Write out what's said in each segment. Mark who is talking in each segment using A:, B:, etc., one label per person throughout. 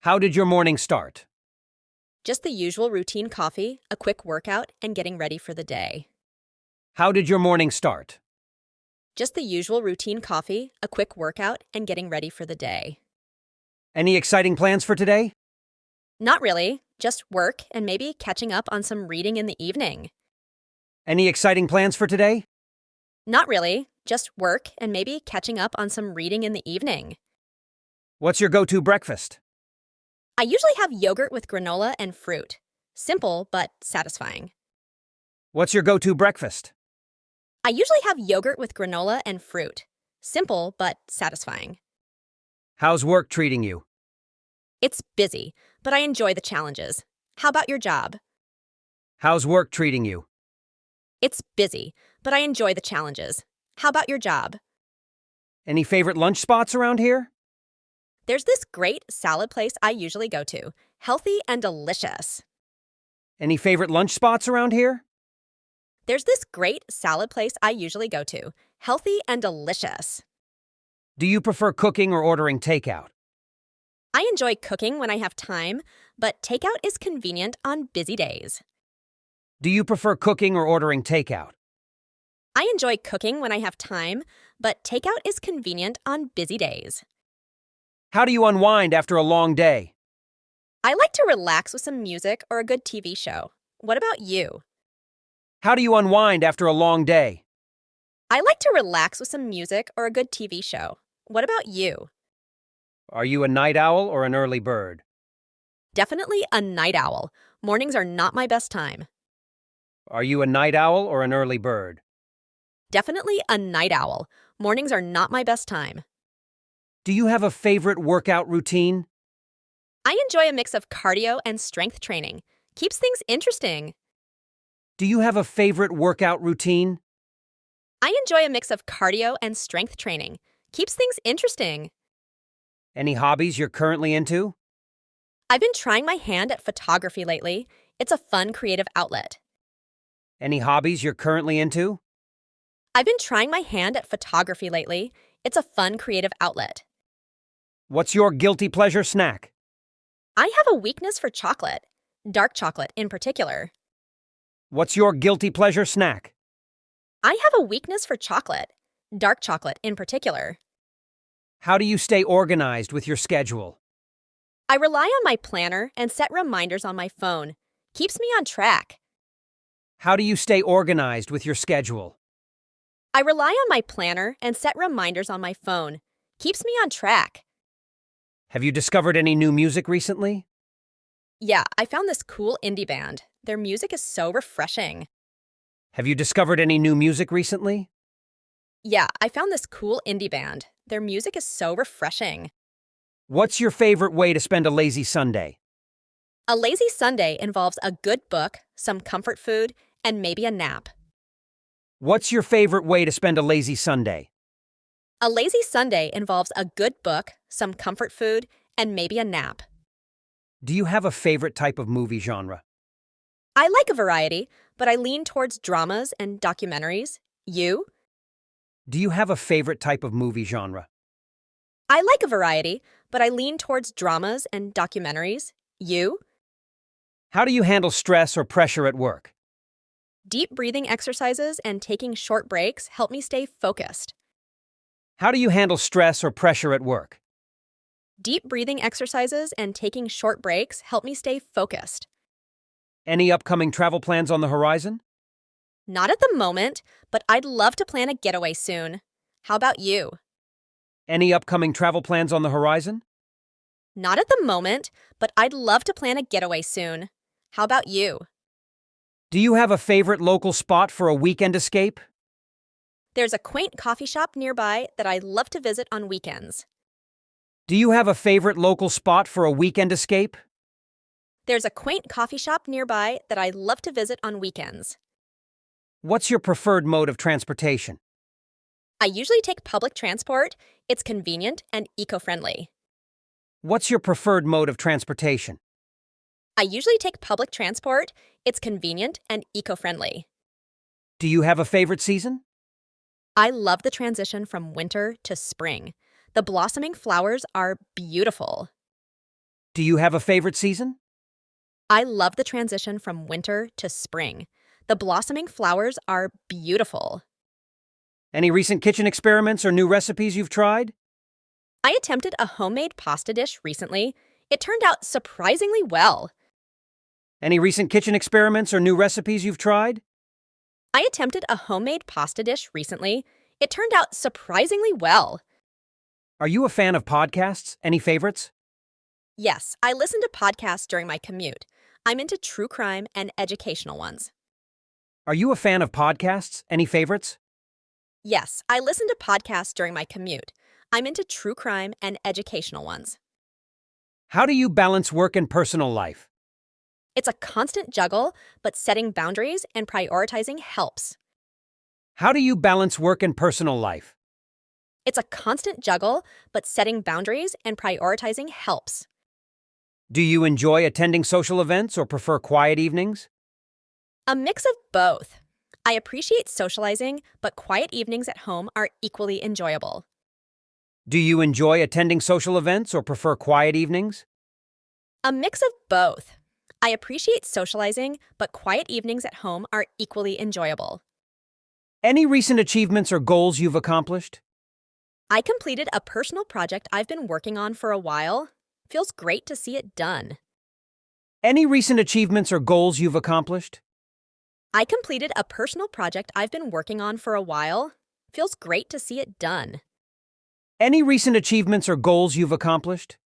A: How did your morning start?
B: Just the usual routine coffee, a quick workout, and getting ready for the day.
A: How did your morning start?
B: Just the usual routine coffee, a quick workout, and getting ready for the day.
A: Any exciting plans for today?
B: Not really, just work and maybe catching up on some reading in the evening.
A: Any exciting plans for today?
B: Not really, just work and maybe catching up on some reading in the evening.
A: What's your go-to breakfast?
B: I usually have yogurt with granola and fruit. Simple, but satisfying.
A: What's your go-to breakfast?
B: I usually have yogurt with granola and fruit. Simple, but satisfying.
A: How's work treating you?
B: It's busy, but I enjoy the challenges. How about your job?
A: How's work treating you?
B: It's busy, but I enjoy the challenges. How about your job?
A: Any favorite lunch spots around here?
B: There's this great salad place I usually go to. Healthy and delicious.
A: Any favorite lunch spots around here?
B: There's this great salad place I usually go to. Healthy and delicious.
A: Do you prefer cooking or ordering takeout?
B: I enjoy cooking when I have time, but takeout is convenient on busy days.
A: Do you prefer cooking or ordering takeout?
B: I enjoy cooking when I have time, but takeout is convenient on busy days.
A: How do you unwind after a long day?
B: I like to relax with some music or a good TV show. What about you?
A: How do you unwind after a long day?
B: I like to relax with some music or a good TV show. What about you?
A: Are you a night owl or an early bird?
B: Definitely a night owl. Mornings are not my best time.
A: Are you a night owl or an early bird?
B: Definitely a night owl. Mornings are not my best time.
A: Do you have a favorite workout routine?
B: I enjoy a mix of cardio and strength training. Keeps things interesting.
A: Do you have a favorite workout routine?
B: I enjoy a mix of cardio and strength training. Keeps things interesting.
A: Any hobbies you're currently into?
B: I've been trying my hand at photography lately. It's a fun creative outlet.
A: Any hobbies you're currently into?
B: I've been trying my hand at photography lately. It's a fun creative outlet.
A: What's your guilty pleasure snack?
B: I have a weakness for chocolate, dark chocolate in particular.
A: What's your guilty pleasure snack?
B: I have a weakness for chocolate, dark chocolate in particular.
A: How do you stay organized with your schedule?
B: I rely on my planner and set reminders on my phone. Keeps me on track.
A: How do you stay organized with your schedule?
B: I rely on my planner and set reminders on my phone. Keeps me on track.
A: Have you discovered any new music recently?
B: Yeah, I found this cool indie band. Their music is so refreshing.
A: Have you discovered any new music recently?
B: Yeah, I found this cool indie band. Their music is so refreshing.
A: What's your favorite way to spend a lazy Sunday?
B: A lazy Sunday involves a good book, some comfort food, and maybe a nap.
A: What's your favorite way to spend a lazy Sunday?
B: A lazy Sunday involves a good book, some comfort food, and maybe a nap.
A: Do you have a favorite type of movie genre?
B: I like a variety, but I lean towards dramas and documentaries. You?
A: Do you have a favorite type of movie genre?
B: I like a variety, but I lean towards dramas and documentaries. You?
A: How do you handle stress or pressure at work?
B: Deep breathing exercises and taking short breaks help me stay focused.
A: How do you handle stress or pressure at work?
B: Deep breathing exercises and taking short breaks help me stay focused.
A: Any upcoming travel plans on the horizon?
B: Not at the moment, but I'd love to plan a getaway soon. How about you?
A: Any upcoming travel plans on the horizon?
B: Not at the moment, but I'd love to plan a getaway soon. How about you?
A: Do you have a favorite local spot for a weekend escape?
B: There's a quaint coffee shop nearby that I love to visit on weekends.
A: Do you have a favorite local spot for a weekend escape?
B: There's a quaint coffee shop nearby that I love to visit on weekends.
A: What's your preferred mode of transportation?
B: I usually take public transport. It's convenient and eco-friendly.
A: What's your preferred mode of transportation?
B: I usually take public transport. It's convenient and eco-friendly.
A: Do you have a favorite season?
B: I love the transition from winter to spring. The blossoming flowers are beautiful.
A: Do you have a favorite season?
B: I love the transition from winter to spring. The blossoming flowers are beautiful.
A: Any recent kitchen experiments or new recipes you've tried?
B: I attempted a homemade pasta dish recently. It turned out surprisingly well.
A: Any recent kitchen experiments or new recipes you've tried?
B: I attempted a homemade pasta dish recently. It turned out surprisingly well.
A: Are you a fan of podcasts? Any favorites?
B: Yes, I listen to podcasts during my commute. I'm into true crime and educational ones.
A: Are you a fan of podcasts? Any favorites?
B: Yes, I listen to podcasts during my commute. I'm into true crime and educational ones.
A: How do you balance work and personal life?
B: It's a constant juggle, but setting boundaries and prioritizing helps.
A: How do you balance work and personal life?
B: It's a constant juggle, but setting boundaries and prioritizing helps.
A: Do you enjoy attending social events or prefer quiet evenings?
B: A mix of both. I appreciate socializing, but quiet evenings at home are equally enjoyable.
A: Do you enjoy attending social events or prefer quiet evenings?
B: A mix of both. I appreciate socializing, but quiet evenings at home are equally enjoyable.
A: Any recent achievements or goals you've accomplished?
B: I completed a personal project I've been working on for a while. Feels great to see it done.
A: Any recent achievements or goals you've accomplished?
B: I completed a personal project I've been working on for a while. Feels great to see it done.
A: Any recent achievements or goals you've accomplished?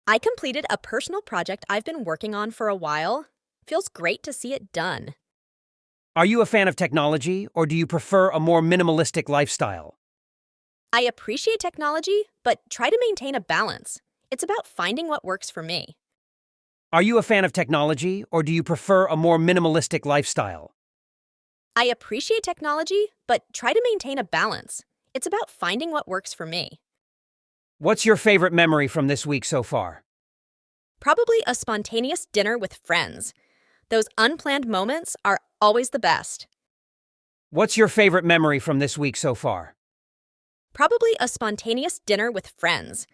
B: I completed a personal project I've been working on for a while. Feels great to see it done.
A: Are you a fan of technology or do you prefer a more minimalistic lifestyle?
B: I appreciate technology, but try to maintain a balance. It's about finding what works for me.
A: Are you a fan of technology or do you prefer a more minimalistic lifestyle?
B: I appreciate technology, but try to maintain a balance. It's about finding what works for me.
A: What's your favorite memory from this week so far?
B: Probably a spontaneous dinner with friends. Those unplanned moments are always the best.
A: What's your favorite memory from this week so far?
B: Probably a spontaneous dinner with friends.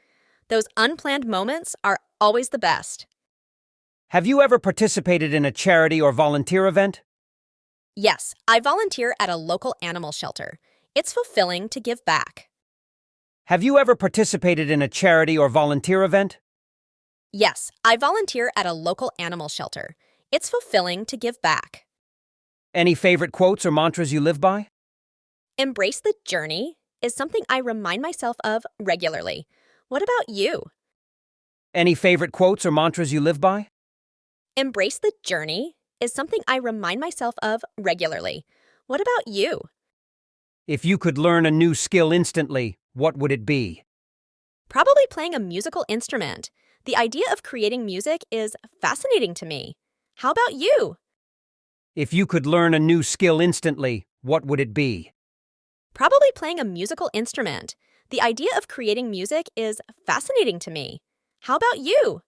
B: Those unplanned moments are always the best.
A: Have you ever participated in a charity or volunteer event?
B: Yes, I volunteer at a local animal shelter. It's fulfilling to give back.
A: Have you ever participated in a charity or volunteer event?
B: Yes, I volunteer at a local animal shelter. It's fulfilling to give back.
A: Any favorite quotes or mantras you live by?
B: Embrace the journey is something I remind myself of regularly. What about you?
A: Any favorite quotes or mantras you live by?
B: Embrace the journey is something I remind myself of regularly. What about you?
A: If you could learn a new skill instantly, what would it be?
B: Probably playing a musical instrument. The idea of creating music is fascinating to me. How about you?
A: If you could learn a new skill instantly, what would it be?
B: Probably playing a musical instrument. The idea of creating music is fascinating to me. How about you?